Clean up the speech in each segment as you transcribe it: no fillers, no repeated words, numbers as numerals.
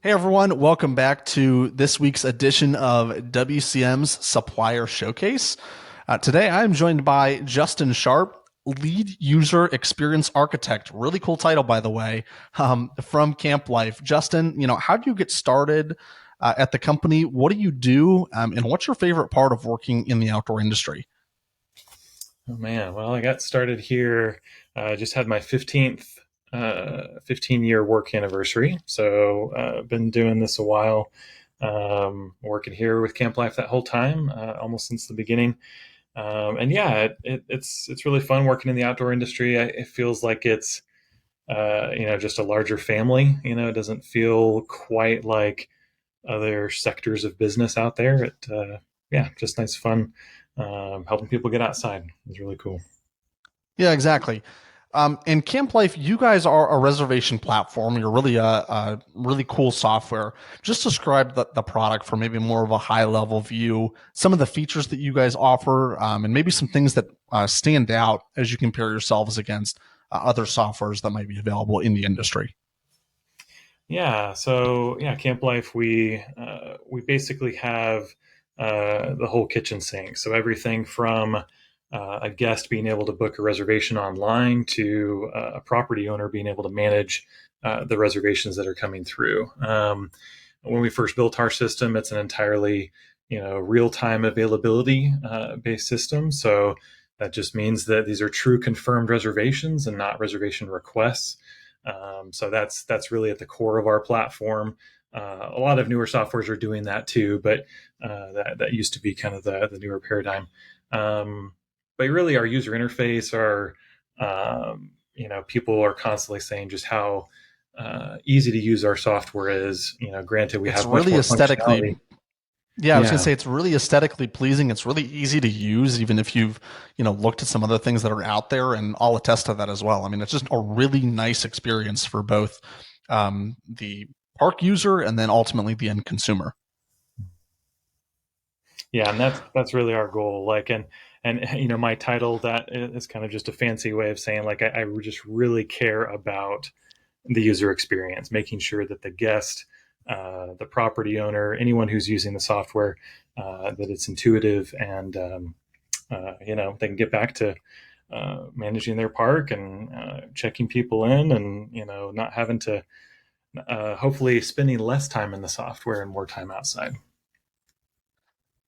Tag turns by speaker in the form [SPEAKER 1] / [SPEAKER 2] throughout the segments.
[SPEAKER 1] Hey everyone, welcome back to this week's edition of WCM's Supplier Showcase. Today I am joined by Justin Sharp, Lead User Experience Architect. Really cool title, by the way, from Camp Life. Justin, how do you get started at the company? What do you do? And what's your favorite part of working in the outdoor industry?
[SPEAKER 2] Oh man, well, I got started here. Just had my 15-year work anniversary. So been doing this a while. Working here with Camp Life that whole time, almost since the beginning. And yeah, it's really fun working in the outdoor industry. It feels like it's just a larger family. It doesn't feel quite like other sectors of business out there. Yeah, just nice fun. Helping people get outside is really cool.
[SPEAKER 1] Yeah, exactly. In Camp Life, you guys are a reservation platform. You're really a really cool software. Just describe the product for maybe more of a high level view, some of the features that you guys offer, and maybe some things that stand out as you compare yourselves against other softwares that might be available in the industry.
[SPEAKER 2] Yeah, so yeah, Camp Life, we basically have the whole kitchen sink. So everything from a guest being able to book a reservation online to a property owner being able to manage the reservations that are coming through. When we first built our system, it's an entirely real time availability based system. So that just means that these are true confirmed reservations and not reservation requests. So that's really at the core of our platform. A lot of newer softwares are doing that too, but that used to be kind of the newer paradigm. But really, our user interface, people are constantly saying just how easy to use our software is. Granted, we
[SPEAKER 1] It's
[SPEAKER 2] have much
[SPEAKER 1] really
[SPEAKER 2] more functionality.
[SPEAKER 1] aesthetically Yeah, I was gonna
[SPEAKER 2] Yeah,
[SPEAKER 1] say it's really aesthetically pleasing. It's really easy to use, even if you've, looked at some other things that are out there, and I'll attest to that as well. I mean, it's just a really nice experience for both the park user and then ultimately the end consumer.
[SPEAKER 2] yeah, and that's really our goal. And my title that is kind of just a fancy way of saying I just really care about the user experience, making sure that the guest, the property owner, anyone who's using the software, that it's intuitive and they can get back to managing their park and checking people in, and not having to hopefully spending less time in the software and more time outside.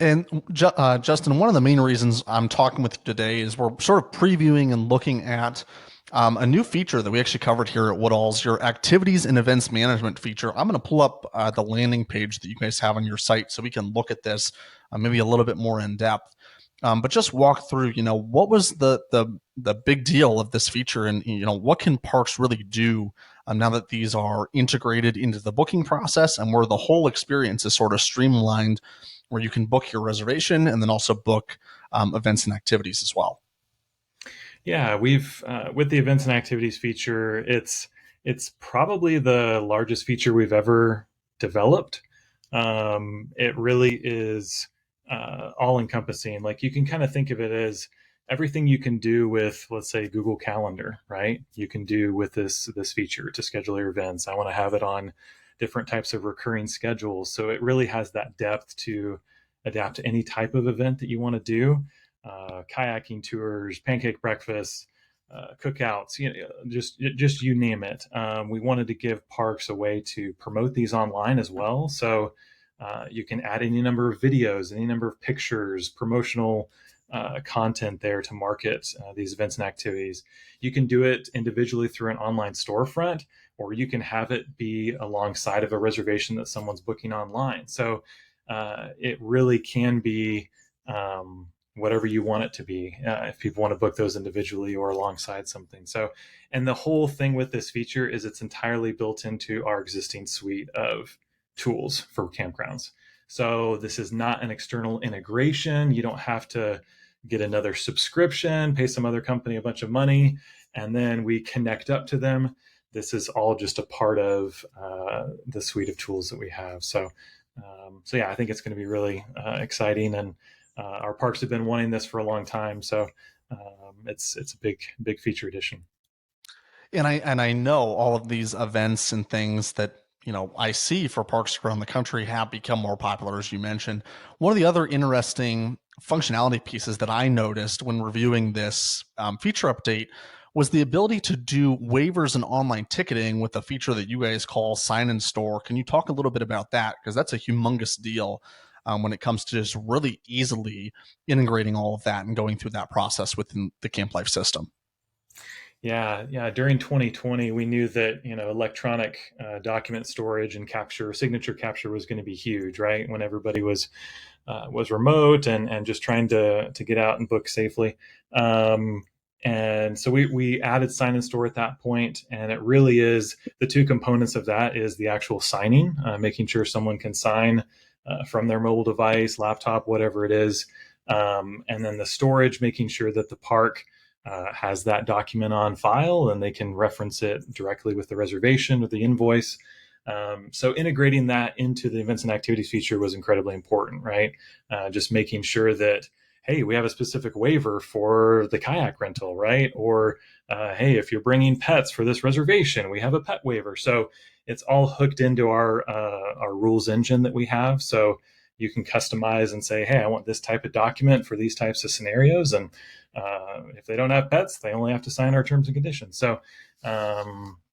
[SPEAKER 1] And Justin, one of the main reasons I'm talking with you today is we're sort of previewing and looking at a new feature that we actually covered here at Woodall's, your activities and events management feature. I'm going to pull up the landing page that you guys have on your site so we can look at this maybe a little bit more in depth. But just walk through, what was the big deal of this feature, and what can parks really do now that these are integrated into the booking process, and where the whole experience is sort of streamlined, where you can book your reservation and then also book events and activities as well.
[SPEAKER 2] Yeah, we've with the events and activities feature, it's probably the largest feature we've ever developed. It really is all encompassing. Like, you can kind of think of it as everything you can do with, let's say, Google Calendar, right? You can do with this feature to schedule your events. I want to have it on different types of recurring schedules, so it really has that depth to adapt to any type of event that you want to do. Kayaking tours, pancake breakfasts, cookouts, just you name it. We wanted to give parks a way to promote these online as well. So you can add any number of videos, any number of pictures, promotional content there to market these events and activities. You can do it individually through an online storefront, or you can have it be alongside of a reservation that someone's booking online. So it really can be whatever you want it to be, if people want to book those individually or alongside something. So, and the whole thing with this feature is it's entirely built into our existing suite of tools for campgrounds. So this is not an external integration. You don't have to get another subscription, pay some other company a bunch of money, and then we connect up to them. This is all just a part of the suite of tools that we have. So yeah, I think it's going to be really exciting, and our parks have been wanting this for a long time. So it's a big feature addition.
[SPEAKER 1] And I know all of these events and things that I see for parks around the country have become more popular, as you mentioned. One of the other interesting functionality pieces that I noticed when reviewing this feature update was the ability to do waivers and online ticketing with a feature that you guys call sign in store. Can you talk a little bit about that? Because that's a humongous deal when it comes to just really easily integrating all of that and going through that process within the Camp Life system.
[SPEAKER 2] Yeah, yeah. During 2020, we knew that electronic document storage and capture, signature capture, was going to be huge, right? When everybody was remote and just trying to get out and book safely. And so we added sign and store at that point, and it really is the two components of that is the actual signing, making sure someone can sign from their mobile device, laptop, whatever it is, and then the storage, making sure that the park has that document on file and they can reference it directly with the reservation or the invoice. So integrating that into the events and activities feature was incredibly important, right? Just making sure that, hey, we have a specific waiver for the kayak rental, right? Or hey, if you're bringing pets for this reservation, we have a pet waiver. So it's all hooked into our rules engine that we have. So you can customize and say, hey, I want this type of document for these types of scenarios, and if they don't have pets, they only have to sign our terms and conditions. So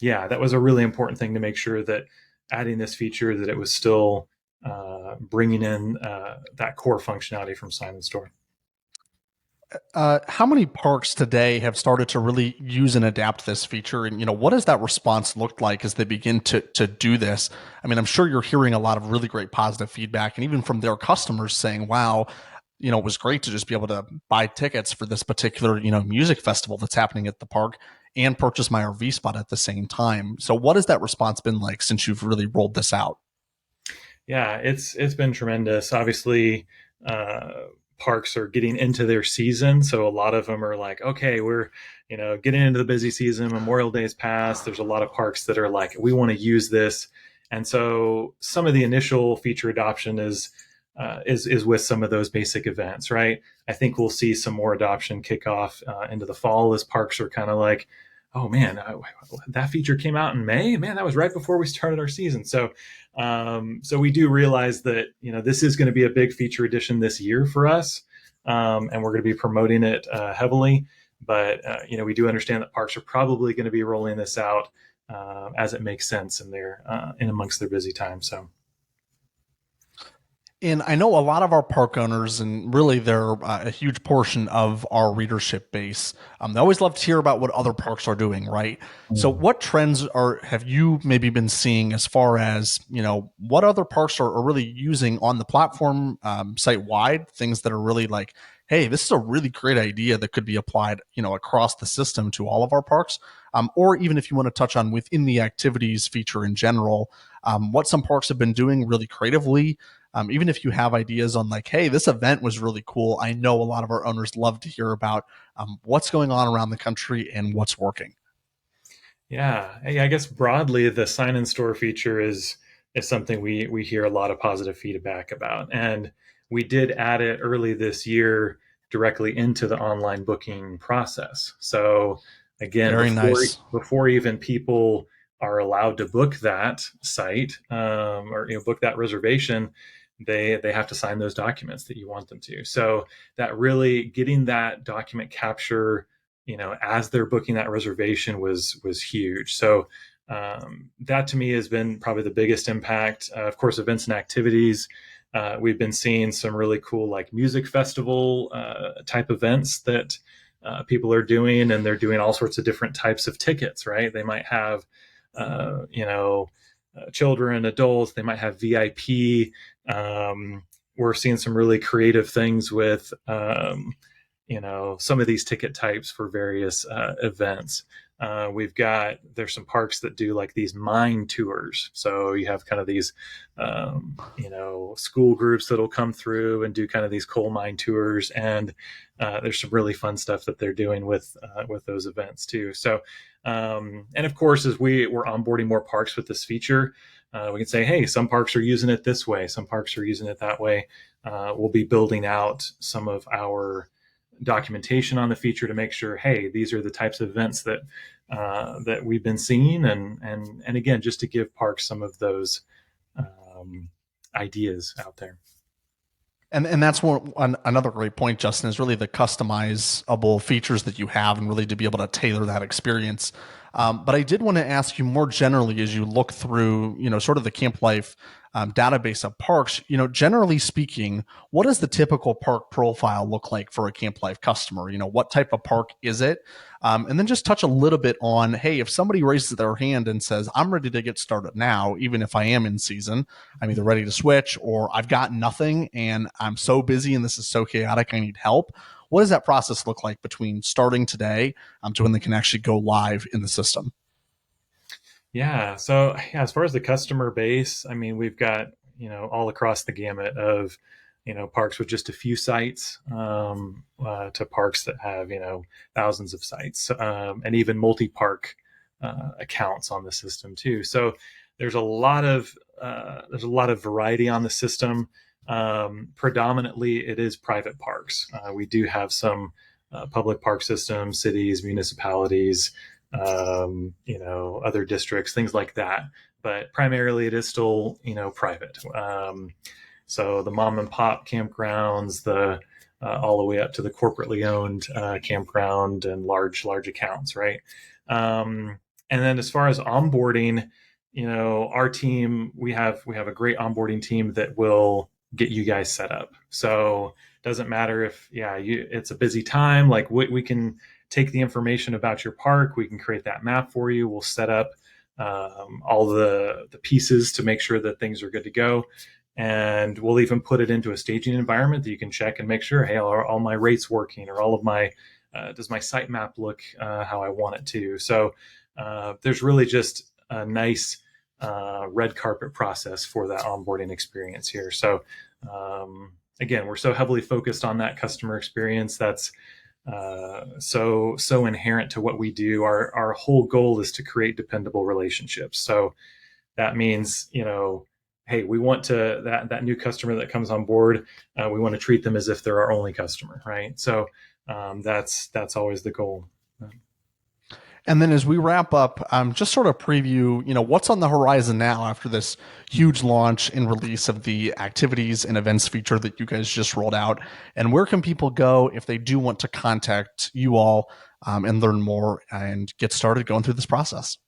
[SPEAKER 2] yeah, that was a really important thing to make sure that adding this feature, that it was still bringing in that core functionality from Sign and Store.
[SPEAKER 1] How many parks today have started to really use and adapt this feature? And what does that response look like as they begin to do this? I mean, I'm sure you're hearing a lot of really great positive feedback, and even from their customers saying, "Wow, it was great to just be able to buy tickets for this particular music festival that's happening at the park and purchase my RV spot at the same time." So, what has that response been like since you've really rolled this out?
[SPEAKER 2] Yeah, it's been tremendous. Obviously, uh, parks are getting into their season, so a lot of them are like, okay, we're getting into the busy season. Memorial Day's passed. There's a lot of parks that are like, we want to use this, and so some of the initial feature adoption is with some of those basic events, right? I think we'll see some more adoption kick off into the fall as parks are kind of like, oh man, that feature came out in May. Man, that was right before we started our season. So we do realize that this is going to be a big feature addition this year for us, and we're going to be promoting it heavily. But we do understand that parks are probably going to be rolling this out as it makes sense in their in amongst their busy time. So.
[SPEAKER 1] And I know a lot of our park owners, and really they're a huge portion of our readership base. They always love to hear about what other parks are doing, right? So, what trends have you maybe been seeing as far as what other parks are really using on the platform site wide? Things that are really like, hey, this is a really great idea that could be applied, across the system to all of our parks. Or even if you want to touch on within the activities feature in general, what some parks have been doing really creatively, even if you have ideas on like, hey, this event was really cool. I know a lot of our owners love to hear about what's going on around the country and what's working.
[SPEAKER 2] Yeah, I guess broadly, the sign in store feature is something we hear a lot of positive feedback about, and we did add it early this year directly into the online booking process. So again,
[SPEAKER 1] Very nice.
[SPEAKER 2] before even people are allowed to book that site or book that reservation, they have to sign those documents that you want them to. So that really getting that document capture as they're booking that reservation was huge. So that to me has been probably the biggest impact. Of course, events and activities. We've been seeing some really cool like music festival type events that people are doing, and they're doing all sorts of different types of tickets. Right? They might have children, adults. They might have VIP. We're seeing some really creative things with some of these ticket types for various events. There's some parks that do like these mine tours. So you have kind of these, school groups that'll come through and do kind of these coal mine tours. And there's some really fun stuff that they're doing with those events too. So, and of course, as we're onboarding more parks with this feature, we can say, hey, some parks are using it this way. Some parks are using it that way. We'll be building out some of our documentation on the feature to make sure, hey, these are the types of events that that we've been seeing, and again, just to give parks some of those ideas out there.
[SPEAKER 1] And that's another great point, Justin, is really the customizable features that you have, and really to be able to tailor that experience. But I did want to ask you more generally, as you look through, sort of the Camp Life database of parks, generally speaking, what does the typical park profile look like for a Camp Life customer? What type of park is it? And then just touch a little bit on, hey, if somebody raises their hand and says, I'm ready to get started now, even if I am in season, I'm either ready to switch or I've got nothing and I'm so busy and this is so chaotic, I need help. What does that process look like between starting today to when they can actually go live in the system?
[SPEAKER 2] Yeah. So yeah, as far as the customer base, I mean, we've got, all across the gamut of, parks with just a few sites, to parks that have, thousands of sites, and even multi-park accounts on the system too. So there's a lot of variety on the system. Predominantly, it is private parks. We do have some public park systems, cities, municipalities, other districts, things like that. But primarily, it is still, private. So the mom and pop campgrounds, the all the way up to the corporately owned campground and large accounts, right? And then as far as onboarding, our team, we have a great onboarding team that will get you guys set up. So it doesn't matter if it's a busy time. Like we can take the information about your park, we can create that map for you. We'll set up all the pieces to make sure that things are good to go. And we'll even put it into a staging environment that you can check and make sure, hey, are all my rates working, or all of my, does my site map look how I want it to? So there's really just a nice red carpet process for that onboarding experience here. So again, we're so heavily focused on that customer experience. That's so inherent to what we do. Our whole goal is to create dependable relationships. So that means, hey, we want to that new customer that comes on board, we want to treat them as if they're our only customer, right? So that's always the goal.
[SPEAKER 1] And then as we wrap up, just sort of preview, what's on the horizon now after this huge launch and release of the activities and events feature that you guys just rolled out, and where can people go if they do want to contact you all and learn more and get started going through this process?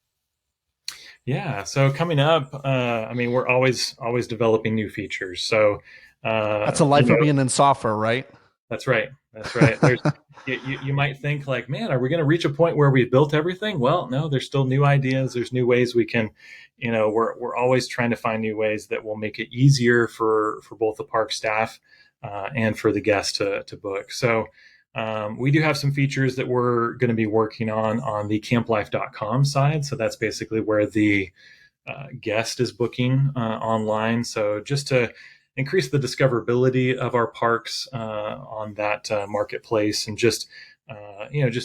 [SPEAKER 2] Yeah. So coming up, I mean, we're always developing new features. So
[SPEAKER 1] That's a life of being in software, right?
[SPEAKER 2] That's right. That's right. There's you might think like, man, are we going to reach a point where we've built everything? Well, no, there's still new ideas. There's new ways we can, we're always trying to find new ways that will make it easier for both the park staff and for the guests to book. So we do have some features that we're going to be working on the CampLife.com side. So that's basically where the guest is booking online. So just to increase the discoverability of our parks on that marketplace, and just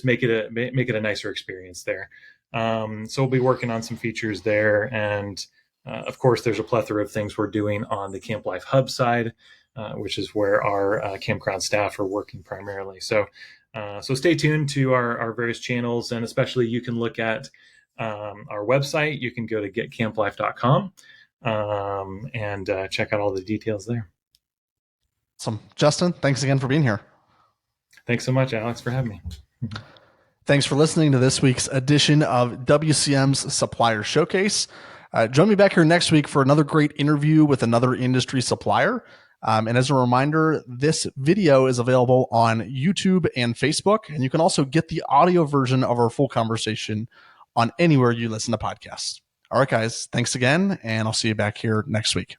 [SPEAKER 2] make it a nicer experience there. So we'll be working on some features there, and of course, there's a plethora of things we're doing on the Camp Life Hub side, which is where our campground staff are working primarily. So stay tuned to our various channels, and especially you can look at our website. You can go to getcamplife.com. And check out all the details there.
[SPEAKER 1] Awesome. Justin, thanks again for being here.
[SPEAKER 2] Thanks so much, Alex, for having me.
[SPEAKER 1] Thanks for listening to this week's edition of WCM's Supplier Showcase. Join me back here next week for another great interview with another industry supplier. And as a reminder, this video is available on YouTube and Facebook, and you can also get the audio version of our full conversation on anywhere you listen to podcasts. All right, guys, thanks again, and I'll see you back here next week.